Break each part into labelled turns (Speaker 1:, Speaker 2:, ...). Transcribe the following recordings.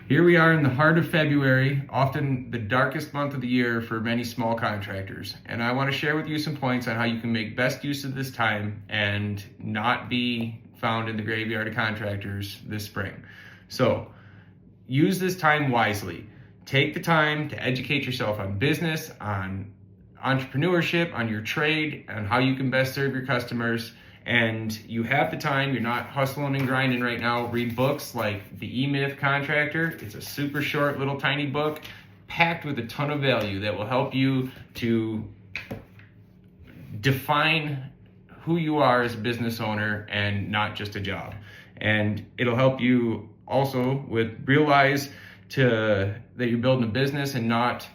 Speaker 1: Here we are in the heart of February, often the darkest month of the year for many small contractors. And I want to share with you some points on how you can make best use of this time and not be found in the graveyard of contractors this spring. So use this time wisely. Take the time to educate yourself on business, on entrepreneurship, on your trade, on how you can best serve your customers. And you have the time, you're not hustling and grinding right now. Read books like The E-Myth Contractor. It's a super short little tiny book packed with a ton of value that will help you to define who you are as a business owner and not just a job. And it'll help you also realize that you're building a business and not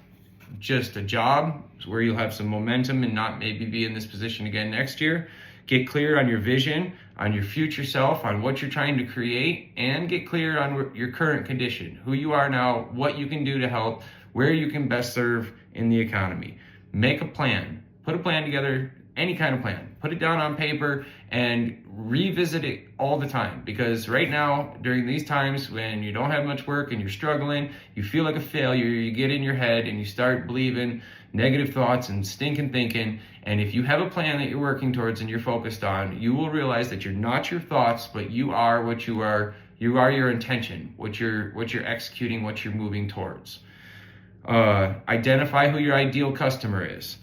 Speaker 1: just a job, where you'll have some momentum and not maybe be in this position again next year. Get clear on your vision, on your future self, on what you're trying to create, and get clear on your current condition, who you are now, what you can do to help, where you can best serve in the economy. Make a plan. Put a plan together, any kind of plan. Put it down on paper and revisit it all the time, because right now, during these times when you don't have much work and you're struggling, you feel like a failure, you get in your head and you start believing negative thoughts and stinking thinking. And if you have a plan that you're working towards and you're focused on, you will realize that you're not your thoughts, but you are what you are. You are your intention, what you're executing, what you're moving towards. Identify who your ideal customer is.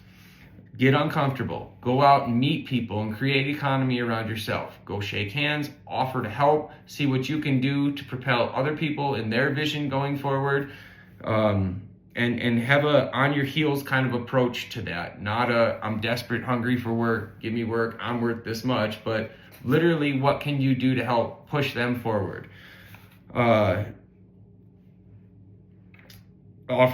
Speaker 1: Get uncomfortable. Go out and meet people and create economy around yourself. Go shake hands, offer to help, see what you can do to propel other people in their vision going forward. And have a on your heels kind of approach to that. Not I'm desperate, hungry for work, give me work, I'm worth this much, but literally what can you do to help push them forward? Offer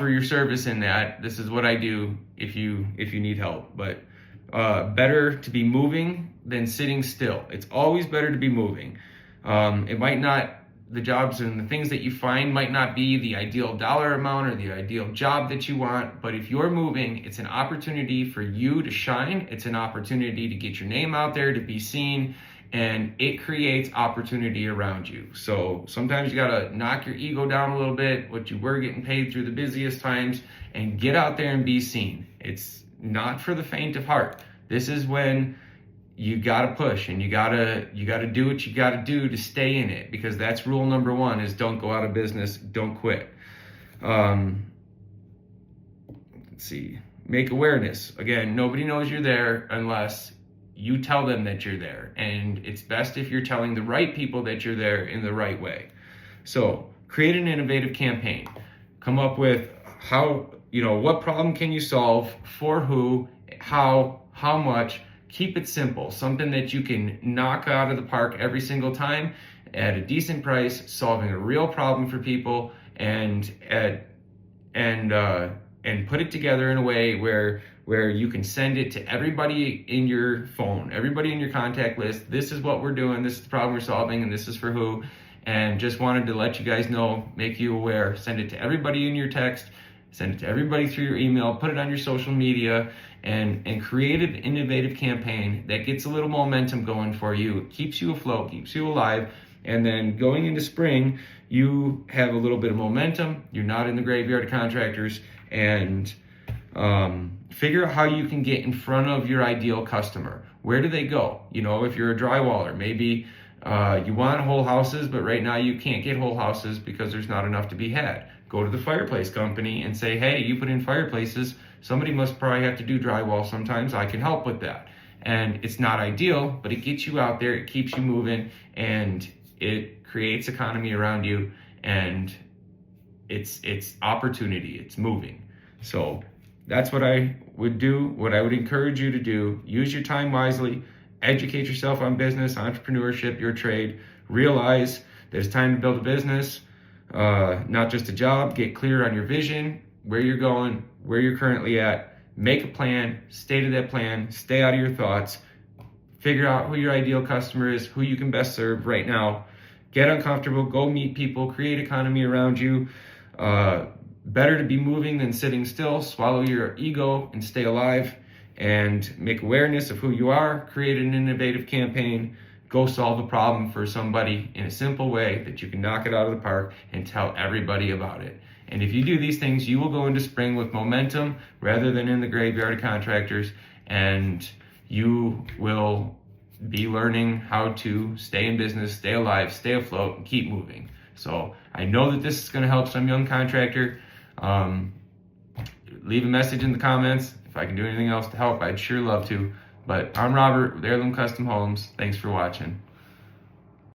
Speaker 1: your service in that. This is what I do if you need help. But better to be moving than sitting still. It's always better to be moving. It might not, the jobs and the things that you find might not be the ideal dollar amount or the ideal job that you want, but if you're moving, it's an opportunity for you to shine. It's an opportunity to get your name out there, to be seen, and it creates opportunity around you. So sometimes you gotta knock your ego down a little bit, what you were getting paid through the busiest times, and get out there and be seen. It's not for the faint of heart. This is when you gotta push and you gotta do what you gotta do to stay in it, because that's rule number one: is don't go out of business, don't quit. Let's see, make awareness. Again, nobody knows you're there unless you tell them that you're there, and it's best if you're telling the right people that you're there in the right way. So create an innovative campaign. Come up with what problem can you solve, for who, how much. Keep it simple, something that you can knock out of the park every single time at a decent price, solving a real problem for people, and put it together in a way where you can send it to everybody in your phone, everybody in your contact list. This is what we're doing, this is the problem we're solving, and this is for who. And just wanted to let you guys know, make you aware. Send it to everybody in your text, send it to everybody through your email, put it on your social media, and create an innovative campaign that gets a little momentum going for you. It keeps you afloat, keeps you alive, and then going into spring, you have a little bit of momentum. You're not in the graveyard of contractors, and figure out how you can get in front of your ideal customer. Where do they go? If you're a drywaller, maybe you want whole houses, but right now you can't get whole houses because there's not enough to be had. Go to the fireplace company and say, hey, you put in fireplaces, somebody must probably have to do drywall sometimes, I can help with that. And it's not ideal, but it gets you out there, it keeps you moving, and it creates economy around you, and it's opportunity, it's moving. So that's what I would do, what I would encourage you to do. Use your time wisely, educate yourself on business, entrepreneurship, your trade. Realize that it's time to build a business, not just a job. Get clear on your vision, where you're going, where you're currently at. Make a plan, stay to that plan, stay out of your thoughts. Figure out who your ideal customer is, who you can best serve right now. Get uncomfortable, go meet people, create economy around you. Better to be moving than sitting still. Swallow your ego and stay alive, and make awareness of who you are. Create an innovative campaign. go solve a problem for somebody in a simple way that you can knock it out of the park and tell everybody about it. And if you do these things, you will go into spring with momentum rather than in the graveyard of contractors, and you will be learning how to stay in business, stay alive, stay afloat, and keep moving. So I know that this is going to help some young contractor. Leave a message in the comments. If I can do anything else to help, I'd sure love to. But I'm Robert with Heirloom Custom Homes. Thanks for watching.